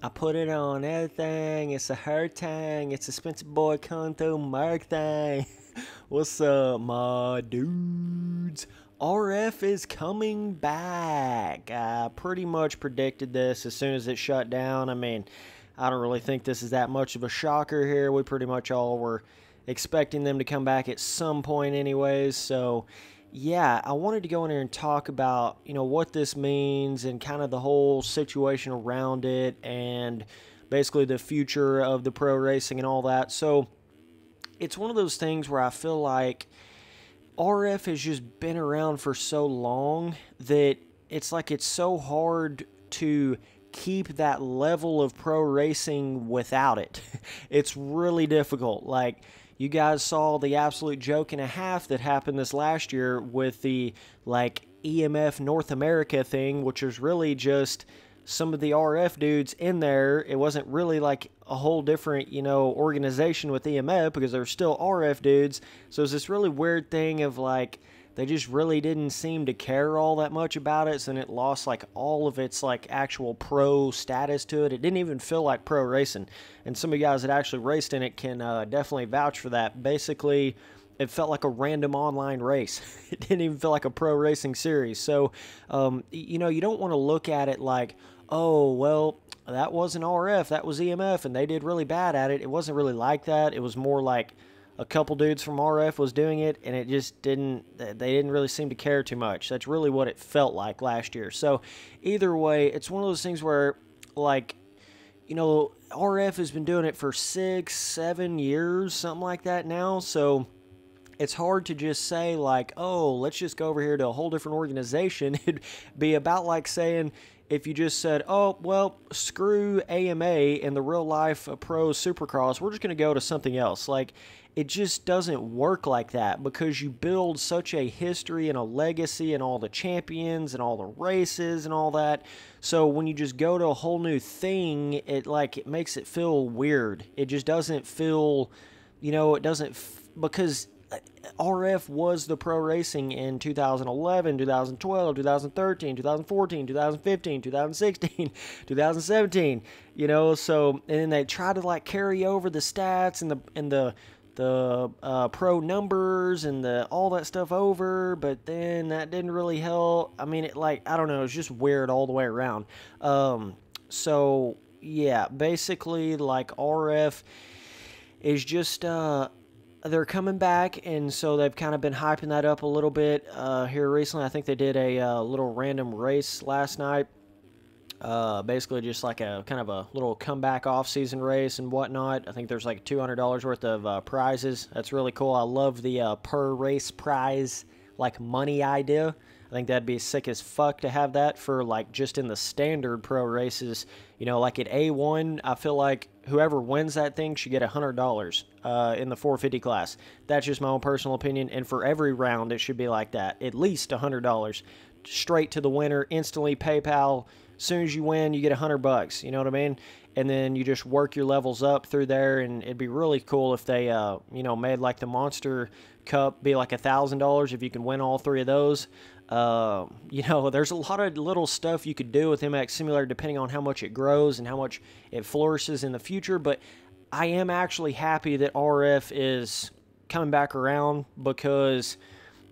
I put it on everything. It's a her thing. It's a Spencer Boy Conto Mark thing. What's up, my dudes? RF is coming back. I pretty much predicted this as soon as it shut down. I mean, I don't really think this is that much of a shocker here. We pretty much all were expecting them to come back at some point anyways. So, yeah, I wanted to go in here and talk about, what this means and kind of the whole situation around it and basically the future of the pro racing and all that. So, it's one of those things where I feel like RF has just been around for so long that it's like it's so hard to keep that level of pro racing without it. It's really difficult. Like, you guys saw the absolute joke and a half that happened this last year with the, EMF North America thing, which was really just some of the RF dudes in there. It wasn't really like a whole different, organization with EMF because they're still RF dudes. So it's this really weird thing of they just really didn't seem to care all that much about it, and it lost all of its actual pro status to it. It didn't even feel like pro racing, and some of you guys that actually raced in it can definitely vouch for that. Basically, it felt like a random online race. It didn't even feel like a pro racing series. So, you don't want to look at it like, oh, well, that wasn't RF, that was EMF, and they did really bad at it. It wasn't really like that. It was more like a couple dudes from RF was doing it, and it just they didn't really seem to care too much. That's really what it felt like last year. So either way, it's one of those things where, RF has been doing it for 6-7 years, something like that now. So it's hard to just say, oh, let's just go over here to a whole different organization. It'd be about like saying, if you just said, oh, well, screw AMA and the real life pro supercross, we're just going to go to something else. It just doesn't work like that because you build such a history and a legacy and all the champions and all the races and all that. So when you just go to a whole new thing, it makes it feel weird. It just doesn't feel, because RF was the pro racing in 2011, 2012, 2013, 2014, 2015, 2016, 2017, so, and then they tried to I over the stats and the pro numbers and all that stuff over, but then that didn't really help. I mean, I don't know, it's just weird all the way around. So yeah, basically RF is just, they're coming back, and so they've kind of been hyping that up a little bit here recently. I think they did a little random race last night. Basically just a kind of a little comeback off-season race and whatnot. I think there's $200 worth of prizes. That's really cool. I love the per race prize money idea. I think that'd be sick as fuck to have that for just in the standard pro races. At A1, I feel like whoever wins that thing should get $100 in the 450 class. That's just my own personal opinion, and for every round it should be like that. At least $100 straight to the winner, instantly PayPal. As soon as you win, you get $100. You know what I mean? And then you just work your levels up through there, and it'd be really cool if they, made the Monster Cup be $1,000 if you can win all three of those. There's a lot of little stuff you could do with MX Simulator depending on how much it grows and how much it flourishes in the future. But I am actually happy that RF is coming back around because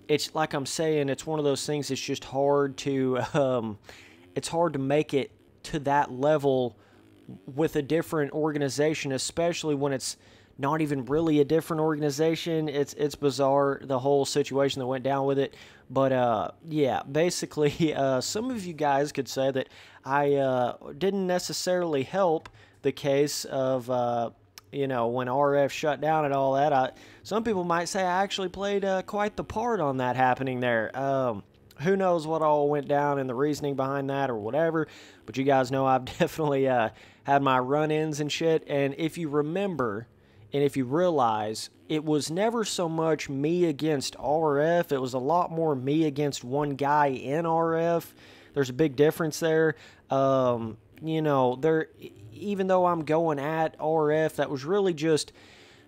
it's like I'm saying, it's one of those things that's just hard to, it's hard to make it to that level with a different organization, especially when it's not even really a different organization. It's bizarre, the whole situation that went down with it. But yeah, basically, some of you guys could say that I didn't necessarily help the case of when RF shut down and all that. Some people might say I actually played quite the part on that happening there. Who knows what all went down and the reasoning behind that or whatever, but you guys know I've definitely had my run-ins and shit. And if you remember, and if you realize, it was never so much me against RF, it was a lot more me against one guy in RF. There's a big difference there. Even though I'm going at RF, that was really just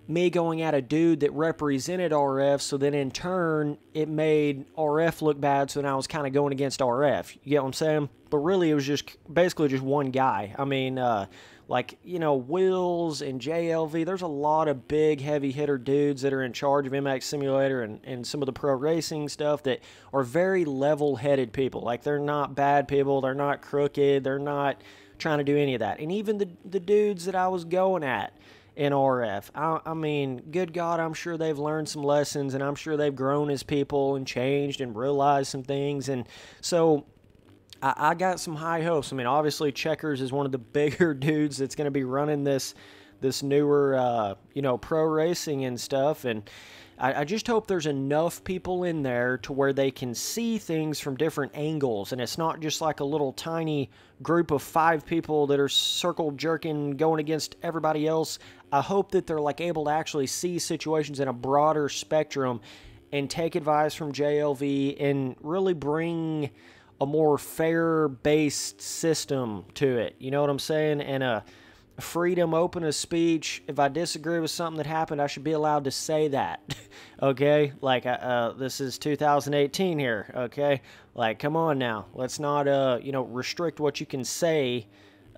me going at a dude that represented RF, so then in turn, it made RF look bad, so then I was kind of going against RF. You get what I'm saying? But really, it was just basically just one guy. I mean, like, you know, Wills and JLV, there's a lot of big, heavy hitter dudes that are in charge of MX Simulator and some of the pro racing stuff that are very level-headed people. Like, they're not bad people, they're not crooked, they're not trying to do any of that. And even the dudes that I was going at in RF, I mean, good God, I'm sure they've learned some lessons, and I'm sure they've grown as people and changed and realized some things. And so I got some high hopes. I mean, obviously, Checkers is one of the bigger dudes that's going to be running this newer, you know, pro racing and stuff. And I just hope there's enough people in there to where they can see things from different angles. And it's not just like a little tiny group of 5 people that are circle jerking going against everybody else. I hope that they're like able to actually see situations in a broader spectrum and take advice from JLV and really bring a more fair-based system to it. You know what I'm saying? And a freedom, open of speech. If I disagree with something that happened, I should be allowed to say that. Okay? Like, this is 2018 here. Okay? Like, come on now. Let's not, you know, restrict what you can say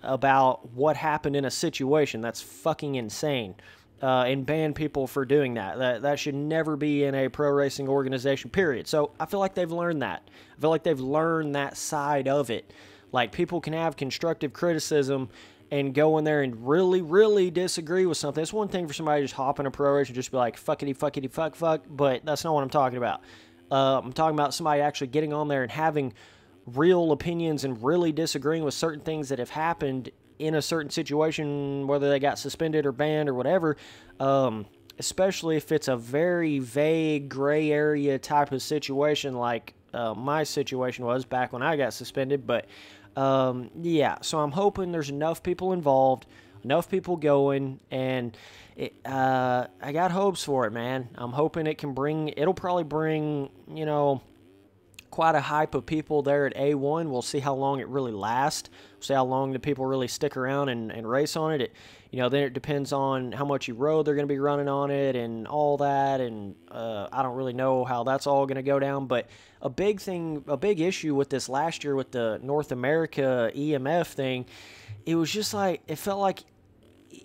about what happened in a situation. That's fucking insane. And ban people for doing that. That should never be in a pro racing organization, period. So I feel like they've learned that. I feel like they've learned that side of it. Like, people can have constructive criticism and go in there and really, really disagree with something. It's one thing for somebody to just hop in a pro race and just be like, fuckity, fuckity, fuck, fuck, but that's not what I'm talking about. I'm talking about somebody actually getting on there and having real opinions and really disagreeing with certain things that have happened in a certain situation, whether they got suspended or banned or whatever, especially if it's a very vague gray area type of situation like my situation was back when I got suspended. But yeah, so I'm hoping there's enough people involved, enough people going, and I got hopes for it, man. I'm hoping it'll probably bring, you know, quite a hype of people there at A1. We'll see how long it really lasts. We'll see how long the people really stick around and race on it. You know, then it depends on how much road they're going to be running on it and all that. And I don't really know how that's all going to go down. But a big issue with this last year with the North America EMF thing, it was just like, it felt like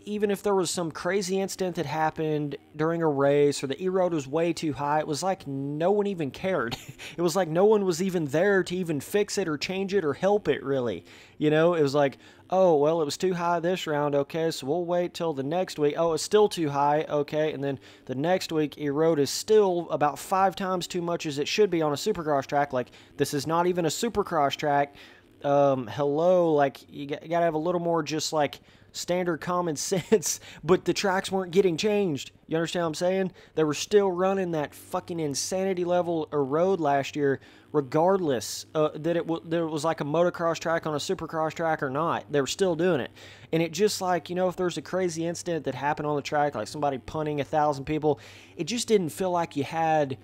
even if there was some crazy incident that happened during a race or the E-road was way too high, it was like no one even cared. It was like no one was even there to even fix it or change it or help it, really. You know, it was like, oh, well, it was too high this round, okay, so we'll wait till the next week. Oh, it's still too high, okay, and then the next week, E-road is still about 5 times too much as it should be on a supercross track. Like, this is not even a supercross track. Hello, like, you gotta have a little more just, like, standard common sense, but the tracks weren't getting changed. You understand what I'm saying? They were still running that fucking insanity level of road last year, regardless that it was like a motocross track on a supercross track or not. They were still doing it. And it just like, you know, if there's a crazy incident that happened on the track, like somebody punting 1,000 people, it just didn't feel like you had,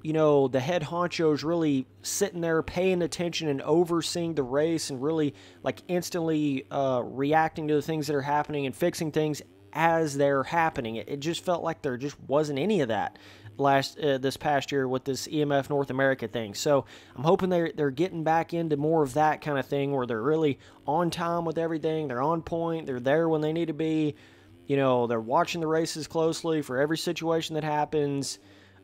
you know, the head honchos really sitting there paying attention and overseeing the race and really like instantly reacting to the things that are happening and fixing things as they're happening. It just felt like there just wasn't any of that this past year with this EMF North America thing. So I'm hoping they're getting back into more of that kind of thing where they're really on time with everything. They're on point. They're there when they need to be. You know, they're watching the races closely for every situation that happens.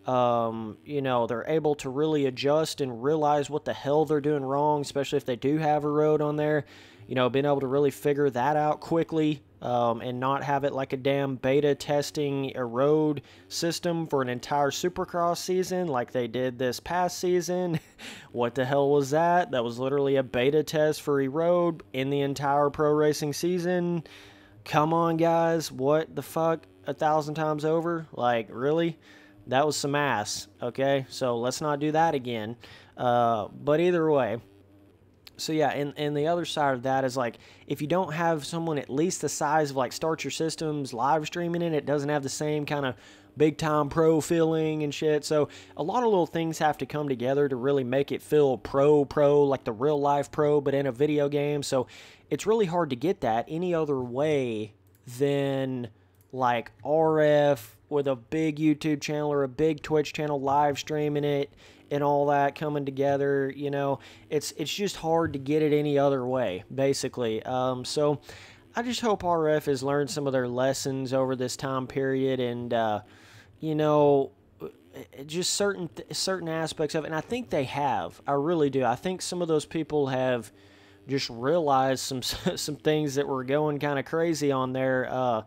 You know, they're able to really adjust and realize what the hell they're doing wrong, especially if they do have a road on there. You know, being able to really figure that out quickly, and not have it like a damn beta testing a road system for an entire supercross season like they did this past season. What the hell was that? That was literally a beta test for a road in the entire pro racing season. Come on, guys. What the fuck? 1,000 times over? Like, really? That was some ass, okay? So let's not do that again. But either way. So yeah, and the other side of that is like, if you don't have someone at least the size of like Start Your Systems live streaming it doesn't have the same kind of big time pro feeling and shit. So a lot of little things have to come together to really make it feel pro, like the real life pro, but in a video game. So it's really hard to get that any other way than like RF with a big YouTube channel or a big Twitch channel live streaming it and all that coming together. You know, it's just hard to get it any other way, basically. So I just hope RF has learned some of their lessons over this time period, and you know, just certain aspects of it. And I think they have. I really do. I think some of those people have just realized some things that were going kind of crazy on there.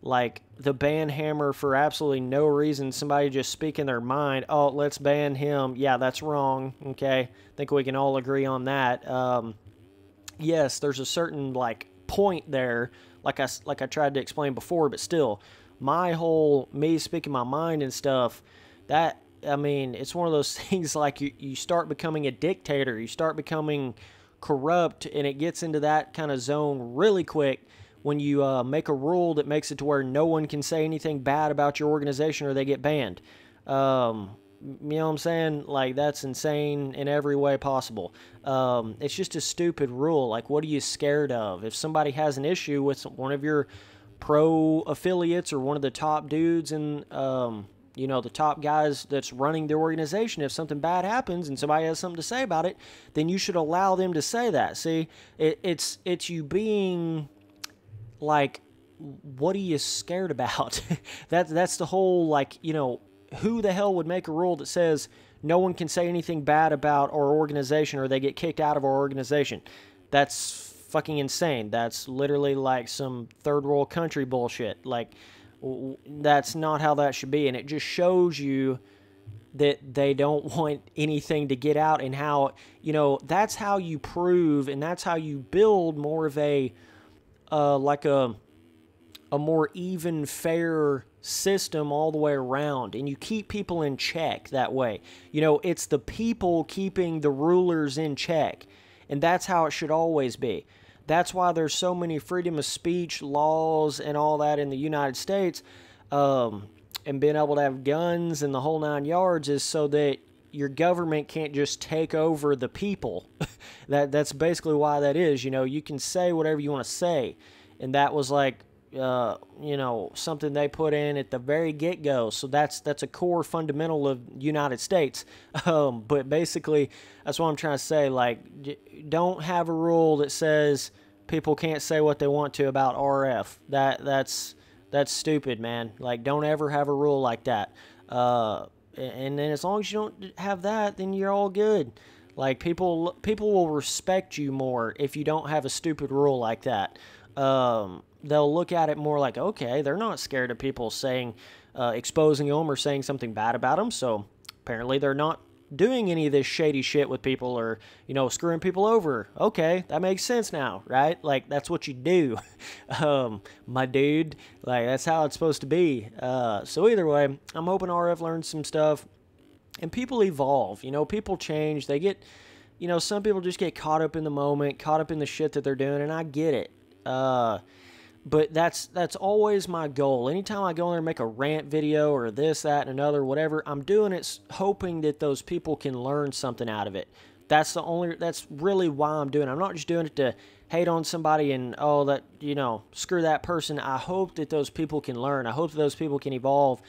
Like the ban hammer for absolutely no reason, somebody just speaking their mind, oh, let's ban him. Yeah, that's wrong. Okay, I think we can all agree on that. Yes, there's a certain like point there, like I tried to explain before, but still, me speaking my mind and stuff, that, I mean, it's one of those things like you start becoming a dictator, you start becoming corrupt, and it gets into that kind of zone really quick when you make a rule that makes it to where no one can say anything bad about your organization or they get banned. You know what I'm saying? Like, that's insane in every way possible. It's just a stupid rule. Like, what are you scared of? If somebody has an issue with one of your pro affiliates or one of the top dudes and, you know, the top guys that's running the organization, if something bad happens and somebody has something to say about it, then you should allow them to say that. See, it's you being like, what are you scared about? That's the whole, like, you know, who the hell would make a rule that says no one can say anything bad about our organization or they get kicked out of our organization? That's fucking insane. That's literally like some third world country bullshit. Like, that's not how that should be. And it just shows you that they don't want anything to get out, and how, you know, that's how you prove and that's how you build more of a like a more even, fair system all the way around, and you keep people in check that way. You know, it's the people keeping the rulers in check, and that's how it should always be. That's why there's so many freedom of speech laws and all that in the United States, and being able to have guns and the whole 9 yards, is so that your government can't just take over the people. That's basically why that is. You know, you can say whatever you want to say, and that was like, you know, something they put in at the very get-go. So that's a core fundamental of United States. But basically, that's what I'm trying to say. Like, don't have a rule that says people can't say what they want to about RF. That's stupid, man. Like, don't ever have a rule like that. And then as long as you don't have that, then you're all good. Like, people will respect you more if you don't have a stupid rule like that. They'll look at it more like, okay, they're not scared of people saying, exposing them or saying something bad about them, so apparently they're not doing any of this shady shit with people or, you know, screwing people over. Okay, that makes sense now, right? Like, that's what you do, my dude. Like, that's how it's supposed to be. So either way, I'm hoping RF learns some stuff, and people evolve. You know, people change. They get, you know, some people just get caught up in the moment, caught up in the shit that they're doing, and I get it. But that's always my goal. Anytime I go in there and make a rant video or this, that, and another, whatever, I'm doing it hoping that those people can learn something out of it. That's really why I'm doing it. I'm not just doing it to hate on somebody and, oh, that, you know, screw that person. I hope that those people can learn. I hope that those people can evolve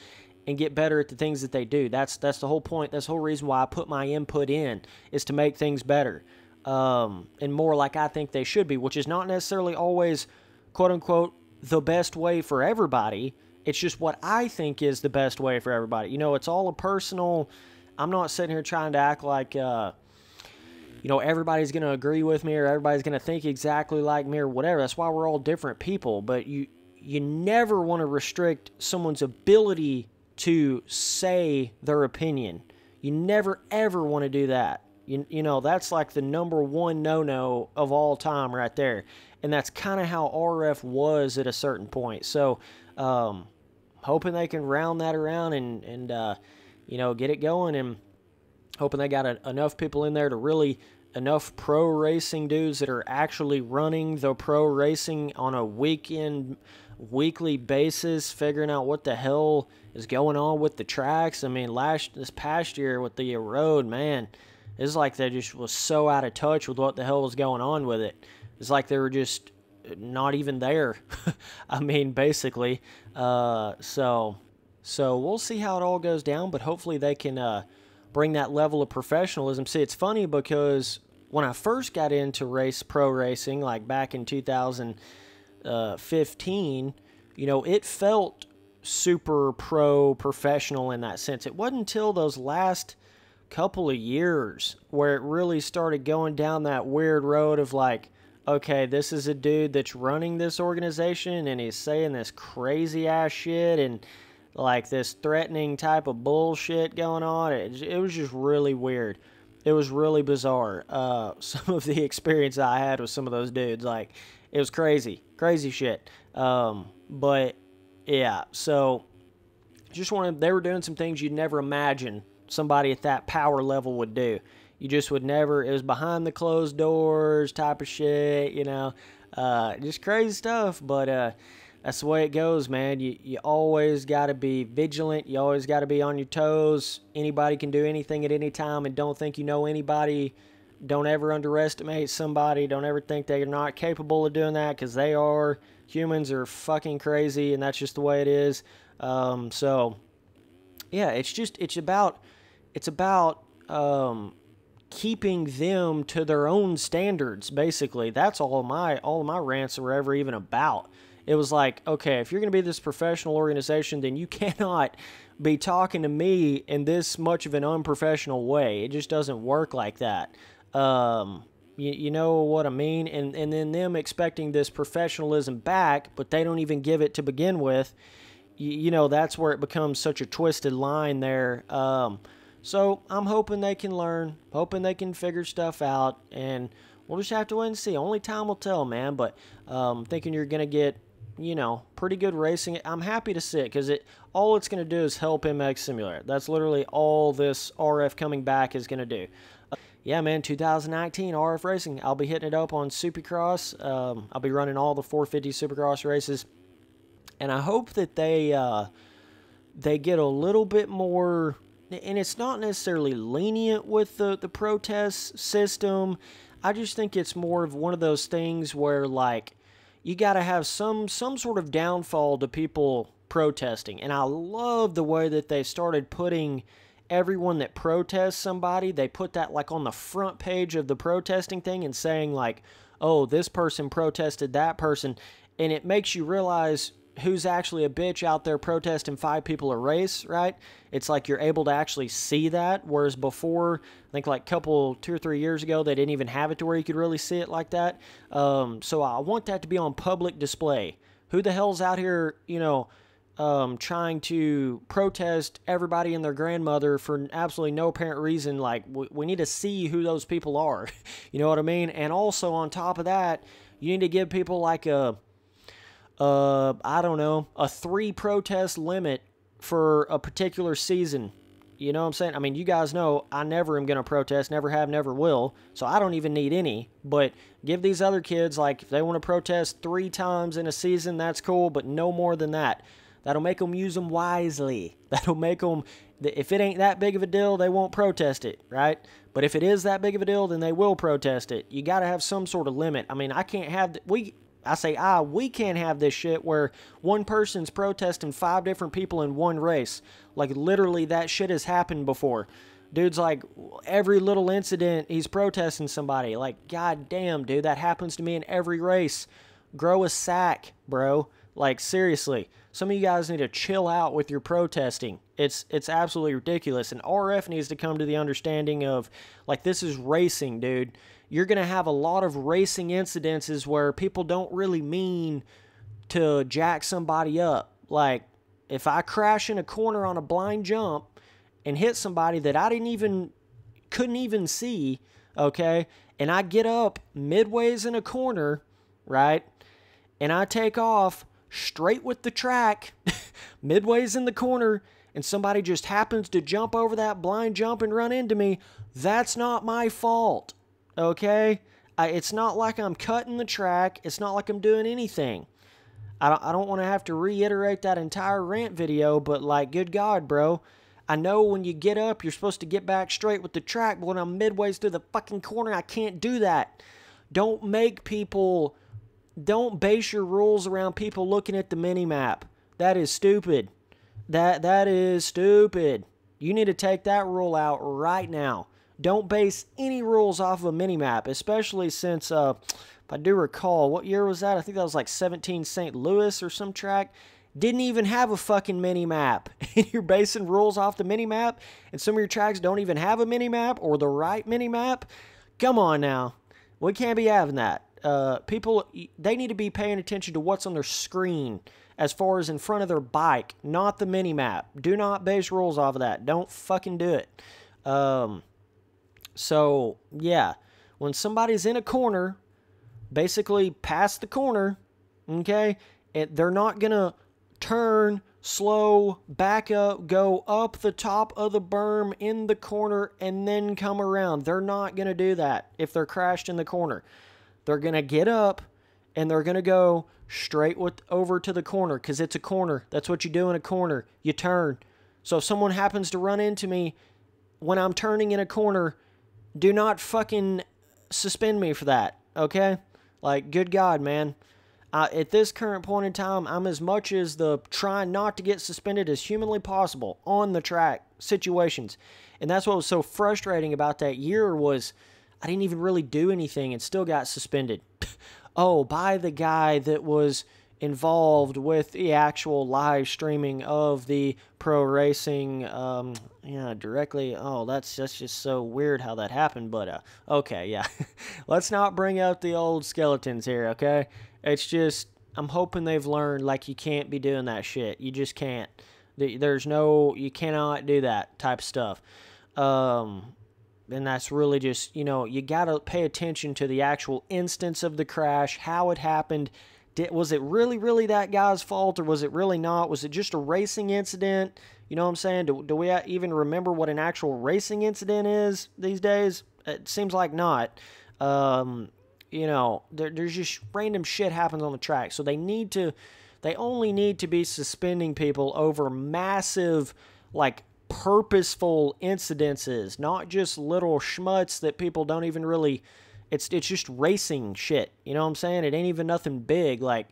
and get better at the things that they do. That's the whole point. That's the whole reason why I put my input in, is to make things better. And more like I think they should be, which is not necessarily always, quote-unquote, the best way for everybody. It's just what I think is the best way for everybody. You know, it's all a personal... I'm not sitting here trying to act like, you know, everybody's going to agree with me or everybody's going to think exactly like me or whatever. That's why we're all different people. But you never want to restrict someone's ability to say their opinion. You never, ever want to do that. You know, that's like the number one no-no of all time right there. And that's kind of how RF was at a certain point. So, hoping they can round that around and you know, get it going. And hoping they got enough people in there to really, enough pro racing dudes that are actually running the pro racing on a weekly basis, figuring out what the hell is going on with the tracks. I mean, this past year with the road, man, it's like they just was so out of touch with what the hell was going on with it. It's like they were just not even there. I mean, basically. So we'll see how it all goes down, but hopefully they can bring that level of professionalism. See, it's funny because when I first got into pro racing, like back in 2015, it felt super professional in that sense. It wasn't until those last couple of years where it really started going down that weird road of like, okay, this is a dude that's running this organization and he's saying this crazy ass shit and like this threatening type of bullshit going on. It was just really weird. It was really bizarre. Some of the experience I had with some of those dudes, like, it was crazy shit. But yeah, so they were doing some things you'd never imagine somebody at that power level would do. You just would never, it was behind the closed doors type of shit, just crazy stuff. But that's the way it goes, man. You always got to be vigilant. You always got to be on your toes. Anybody can do anything at any time, and don't think you know anybody. Don't ever underestimate somebody. Don't ever think they're not capable of doing that, because they are. Humans are fucking crazy, and that's just the way it is. So yeah, it's about keeping them to their own standards, basically. That's all of my rants were ever even about. It was like, okay, if you're going to be this professional organization, then you cannot be talking to me in this much of an unprofessional way. It just doesn't work like that. You know what I mean? And then them expecting this professionalism back, but they don't even give it to begin with. That's where it becomes such a twisted line there. So I'm hoping they can learn, hoping they can figure stuff out, and we'll just have to wait and see. Only time will tell, man, but thinking you're going to get, pretty good racing. I'm happy to see it, because all it's going to do is help MX Simulator. That's literally all this RF coming back is going to do. Yeah, man, 2019 RF racing. I'll be hitting it up on Supercross. I'll be running all the 450 Supercross races, and I hope that they get a little bit more. And it's not necessarily lenient with the protest system. I just think it's more of one of those things where, like, you got to have some sort of downfall to people protesting. And I love the way that they started putting everyone that protests somebody, they put that, like, on the front page of the protesting thing and saying, like, oh, this person protested that person. And it makes you realize who's actually a bitch out there protesting 5 people a race, right? It's like you're able to actually see that, whereas before, I think like 2 or 3 years ago, they didn't even have it to where you could really see it like that. So I want that to be on public display. Who the hell's out here, trying to protest everybody and their grandmother for absolutely no apparent reason? Like, we need to see who those people are. You know what I mean? And also on top of that, you need to give people like a 3 protest limit for a particular season. You know what I'm saying? I mean, you guys know I never am going to protest, never have, never will, so I don't even need any. But give these other kids, like, if they want to protest 3 times in a season, that's cool, but no more than that. That'll make them use them wisely. That'll make them, if it ain't that big of a deal, they won't protest it, right? But if it is that big of a deal, then they will protest it. You got to have some sort of limit. I mean, I can't have, we can't have this shit where one person's protesting 5 different people in one race. Like, literally, that shit has happened before. Dude's like, every little incident, he's protesting somebody. Like, god damn, dude, that happens to me in every race. Grow a sack, bro. Like, seriously. Some of you guys need to chill out with your protesting. It's absolutely ridiculous. And RF needs to come to the understanding of, like, this is racing, dude. You're going to have a lot of racing incidences where people don't really mean to jack somebody up. Like, if I crash in a corner on a blind jump and hit somebody that I couldn't even see, okay, and I get up midways in a corner, right, and I take off straight with the track, midways in the corner, and somebody just happens to jump over that blind jump and run into me, that's not my fault. Okay? It's not like I'm cutting the track. It's not like I'm doing anything. I don't want to have to reiterate that entire rant video, but, like, good God, bro. I know when you get up, you're supposed to get back straight with the track, but when I'm midways through the fucking corner, I can't do that. Don't make people don't base your rules around people looking at the mini-map. That is stupid. That is stupid. You need to take that rule out right now. Don't base any rules off of a mini-map, especially since, if I do recall, what year was that? I think that was like 17 St. Louis or some track. Didn't even have a fucking mini-map. And you're basing rules off the mini-map, and some of your tracks don't even have a mini-map or the right mini-map. Come on now. We can't be having that. People, they need to be paying attention to what's on their screen as far as in front of their bike, not the mini-map. Do not base rules off of that. Don't fucking do it. So, yeah. When somebody's in a corner, basically past the corner, okay, they're not going to turn, slow, back up, go up the top of the berm in the corner, and then come around. They're not going to do that if they're crashed in the corner. They're going to get up, and they're going to go straight over to the corner, because it's a corner. That's what you do in a corner. You turn. So if someone happens to run into me when I'm turning in a corner, do not fucking suspend me for that, okay? Like, good God, man. At this current point in time, I'm as much as the trying not to get suspended as humanly possible on the track situations. And that's what was so frustrating about that year was I didn't even really do anything and still got suspended. Oh, by the guy that was involved with the actual live streaming of the pro racing, directly. Oh, that's just so weird how that happened, but, okay, yeah. Let's not bring out the old skeletons here, okay? It's just, I'm hoping they've learned, like, you can't be doing that shit. You just can't. You cannot do that type of stuff. And that's really just, you gotta pay attention to the actual instance of the crash, how it happened. Was it really, really that guy's fault, or was it really not? Was it just a racing incident? You know what I'm saying? Do we even remember what an actual racing incident is these days? It seems like not. There's just random shit happens on the track. So they only need to be suspending people over massive, like, purposeful incidences, not just little schmutz that people don't even really... It's just racing shit. You know what I'm saying? It ain't even nothing big. Like,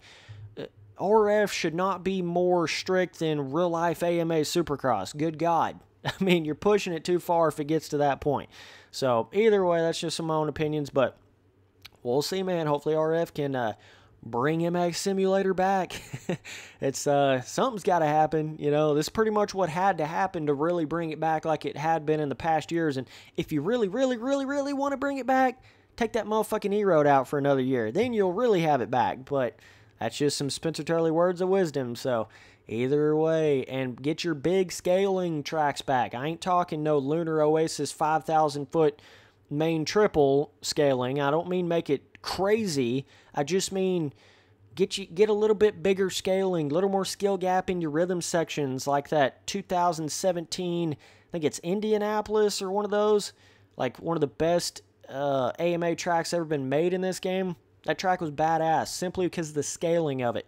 RF should not be more strict than real-life AMA Supercross. Good God. I mean, you're pushing it too far if it gets to that point. So, either way, that's just some of my own opinions, but we'll see, man. Hopefully RF can bring MX Simulator back. It's, something's got to happen. This is pretty much what had to happen to really bring it back like it had been in the past years. And if you really, really, really, really want to bring it back, take that motherfucking E-Road out for another year. Then you'll really have it back. But that's just some Spencer Turley words of wisdom. So either way, and get your big scaling tracks back. I ain't talking no Lunar Oasis 5,000 foot main triple scaling. I don't mean make it crazy. I just mean get a little bit bigger scaling, a little more skill gap in your rhythm sections, like that 2017, I think it's Indianapolis or one of those, like one of the best AMA tracks ever been made in this game. That track was badass simply because of the scaling of it.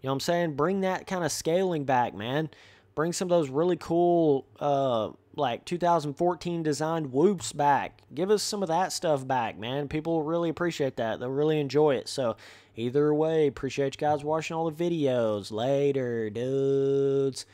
You know what I'm saying? Bring that kind of scaling back, man. Bring some of those really cool, like 2014 designed whoops back. Give us some of that stuff back, man. People will really appreciate that. They'll really enjoy it. So either way, appreciate you guys watching all the videos. Later, dudes.